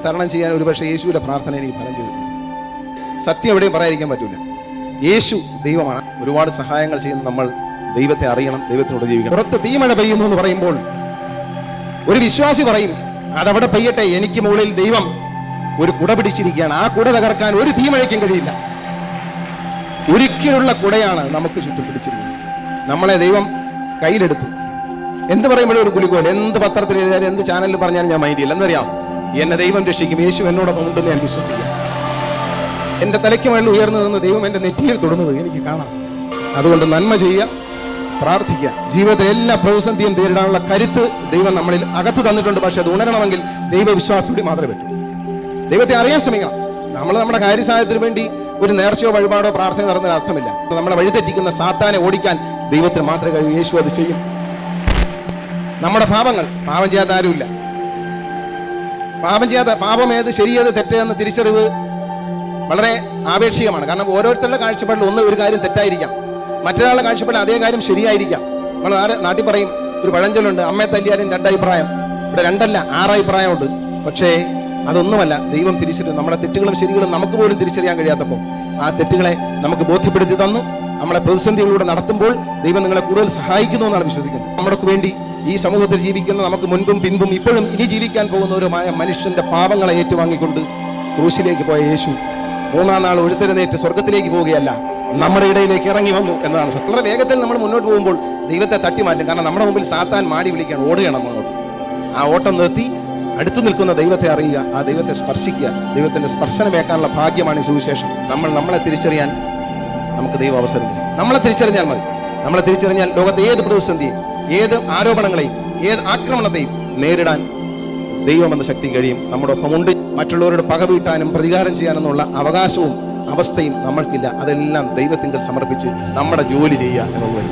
തരണം ചെയ്യാൻ ഒരുപക്ഷെ യേശുവിൻ്റെ പ്രാർത്ഥന എനിക്ക് ഫലം ചെയ്തു. സത്യം എവിടെയും പറയാതിരിക്കാൻ പറ്റില്ല. യേശു ദൈവമാണ്. ഒരുപാട് സഹായങ്ങൾ ചെയ്യുന്ന നമ്മൾ ദൈവത്തെ അറിയണം, ദൈവത്തിനോട് ജീവിക്കണം. പുറത്ത് തീമഴ പെയ്യുന്നു എന്ന് പറയുമ്പോൾ ഒരു വിശ്വാസി പറയും, അതവിടെ പെയ്യട്ടെ, എനിക്ക് മുകളിൽ ദൈവം ഒരു കുട പിടിച്ചിരിക്കുകയാണ്, ആ കുട തകർക്കാൻ ഒരു തീമഴയ്ക്കും കഴിയില്ല. ഒരിക്കലുള്ള കുടയാണ് നമുക്ക് ചുറ്റും പിടിച്ചിരിക്കുന്നത്. നമ്മളെ ദൈവം കയ്യിലെടുത്തു. എന്ത് പറയുമ്പോഴും ഒരു കുലുക്കോൽ, എന്ത് പത്രത്തിൽ എഴുതിയാലും എന്ത് ചാനലിൽ പറഞ്ഞാലും ഞാൻ മൈൻഡ് ചെയ്യില്ല. എന്നറിയാം, എന്നെ ദൈവം രക്ഷിക്കും, യേശു എന്നോടൊപ്പം ഉണ്ടെന്ന് ഞാൻ വിശ്വസിക്കാം. എൻ്റെ തലയ്ക്ക് മുകളിൽ ഉയർന്നു നിന്ന് ദൈവം എൻ്റെ നെറ്റിയിൽ തൊടുന്നത് എനിക്ക് കാണാം. അതുകൊണ്ട് നന്മ ചെയ്യുക, പ്രാർത്ഥിക്കുക. ജീവിതത്തിൽ എല്ലാ പ്രതിസന്ധിയും നേരിടാനുള്ള കരുത്ത് ദൈവം നമ്മളിൽ അകത്ത് തന്നിട്ടുണ്ട്. പക്ഷെ അത് ഉണരണമെങ്കിൽ ദൈവവിശ്വാസത്തോടെ മാത്രമേ പറ്റൂ. ദൈവത്തെ അറിയാൻ ശ്രമിക്കണം. നമ്മൾ നമ്മുടെ കാര്യസാധ്യത്തിന് വേണ്ടി ഒരു നേർച്ചയോ വഴിപാടോ പ്രാർത്ഥന നടന്നതിന് അർത്ഥമില്ല. നമ്മളെ വഴിതെറ്റിക്കുന്ന സാത്താനെ ഓടിക്കാൻ ദൈവത്തിന് മാത്രമേ കഴിയൂ. യേശു അത് ചെയ്യും. നമ്മുടെ പാപം ചെയ്യാത്ത ആരുമില്ല. പാപം ഏത് ശരിയേത് തെറ്റേതെന്ന് തിരിച്ചറിവ് വളരെ ആപേക്ഷികമാണ്. കാരണം ഓരോരുത്തരുടെ കാഴ്ചപ്പാടിൽ ഒരു കാര്യം തെറ്റായിരിക്കാം, മറ്റൊരാളുടെ കാഴ്ചപ്പാടിൽ അതേ കാര്യം ശരിയായിരിക്കാം. നമ്മൾ നാട്ടിൽ പറയും, ഒരു പഴഞ്ചൊല്ലുണ്ട്, അമ്മയെ തല്ലിയാലും 2 അഭിപ്രായം. ഇവിടെ 2 അല്ല 6 അഭിപ്രായമുണ്ട്. പക്ഷേ അതൊന്നുമല്ല ദൈവം തിരിച്ചറിയും. നമ്മുടെ തെറ്റുകളും ശരികളും നമുക്ക് പോലും തിരിച്ചറിയാൻ കഴിയാത്തപ്പോൾ ആ തെറ്റുകളെ നമുക്ക് ബോധ്യപ്പെടുത്തി തന്ന് നമ്മളെ പ്രതിസന്ധികളിലൂടെ നടത്തുമ്പോൾ ദൈവം നിങ്ങളെ കൂടുതൽ സഹായിക്കുന്നു എന്നാണ് വിശ്വസിക്കുന്നത്. നമ്മൾക്ക് വേണ്ടി ഈ സമൂഹത്തിൽ ജീവിക്കുന്ന, നമുക്ക് മുൻപും പിൻപും ഇപ്പോഴും ഇനി ജീവിക്കാൻ പോകുന്നവരുമായ മനുഷ്യന്റെ പാപങ്ങളെ ഏറ്റുവാങ്ങിക്കൊണ്ട് ക്രൂശിലേക്ക് പോയ യേശു 3-ാം നാൾ ഉഴുത്തെഴുന്നേറ്റ് സ്വർഗത്തിലേക്ക് പോവുകയല്ല, നമ്മുടെ ഇടയിലേക്ക് ഇറങ്ങി വന്നു എന്നതാണ് സത്യം. വളരെ വേഗത്തിൽ നമ്മൾ മുന്നോട്ട് പോകുമ്പോൾ ദൈവത്തെ തട്ടിമാറ്റും. കാരണം നമ്മുടെ മുമ്പിൽ സാത്താൻ മാടി വിളിക്കുകയാണ്, ഓടുകയാണ് നമ്മളോട്. ആ ഓട്ടം നിർത്തി അടുത്തു നിൽക്കുന്ന ദൈവത്തെ അറിയുക, ആ ദൈവത്തെ സ്പർശിക്കുക. ദൈവത്തിന്റെ സ്പർശനമേക്കാനുള്ള ഭാഗ്യമാണ് ഈ സുവിശേഷം. നമ്മളെ തിരിച്ചറിയാൻ നമുക്ക് ദൈവം അവസരം തരും. നമ്മളെ തിരിച്ചറിഞ്ഞാൽ മതി. നമ്മളെ തിരിച്ചറിഞ്ഞാൽ ലോകത്തെ ഏത് പ്രതിസന്ധിയും, ഏത് ആരോപണങ്ങളെയും, ഏത് ആക്രമണത്തെയും നേരിടാൻ ദൈവം എന്ന ശക്തി കഴിയും. നമ്മുടെ ഒപ്പമുണ്ട്. മറ്റുള്ളവരോട് പക വീട്ടാനും പ്രതികാരം ചെയ്യാനെന്നുള്ള അവകാശവും അവസ്ഥയും നമ്മൾക്കില്ല. അതെല്ലാം ദൈവത്തിങ്കൽ സമർപ്പിച്ച് നമ്മുടെ ജോലി ചെയ്യുക എന്നുള്ളത്.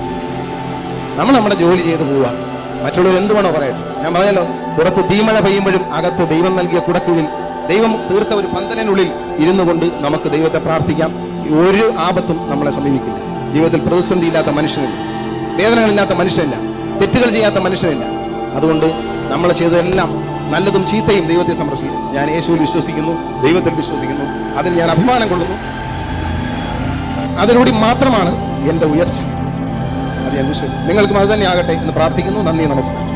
നമ്മൾ നമ്മുടെ ജോലി ചെയ്ത് പോവുക. മറ്റുള്ളവർ എന്ത് വേണോ പറയട്ടെ. ഞാൻ പറയാലോ, പുറത്ത് തീമഴ പെയ്യുമ്പോഴും അകത്ത് ദൈവം നൽകിയ കുടക്കീഴിൽ, ദൈവം തീർത്ത ഒരു പന്തലിനുള്ളിൽ ഇരുന്നു കൊണ്ട് നമുക്ക് ദൈവത്തെ പ്രാർത്ഥിക്കാം. ഒരു ആപത്തും നമ്മളെ സമീപിക്കില്ല. ജീവിതത്തിൽ പ്രതിസന്ധി ഇല്ലാത്ത മനുഷ്യനില്ല, വേദനകളില്ലാത്ത മനുഷ്യനില്ല, തെറ്റുകൾ ചെയ്യാത്ത മനുഷ്യനില്ല. അതുകൊണ്ട് നമ്മൾ ചെയ്തതെല്ലാം നല്ലതും ചീത്തയും ദൈവത്തെ സംരക്ഷിക്കുന്നു. ഞാൻ യേശുവിൽ വിശ്വസിക്കുന്നു, ദൈവത്തിൽ വിശ്വസിക്കുന്നു. അതിൽ ഞാൻ അഭിമാനം കൊള്ളുന്നു. അതിലൂടെ മാത്രമാണ് എൻ്റെ ഉയർച്ച. അത് ഞാൻ വിശ്വസിക്കുന്നു. നിങ്ങൾക്കും അത് തന്നെ ആകട്ടെ എന്ന് പ്രാർത്ഥിക്കുന്നു. നന്ദി, നമസ്കാരം.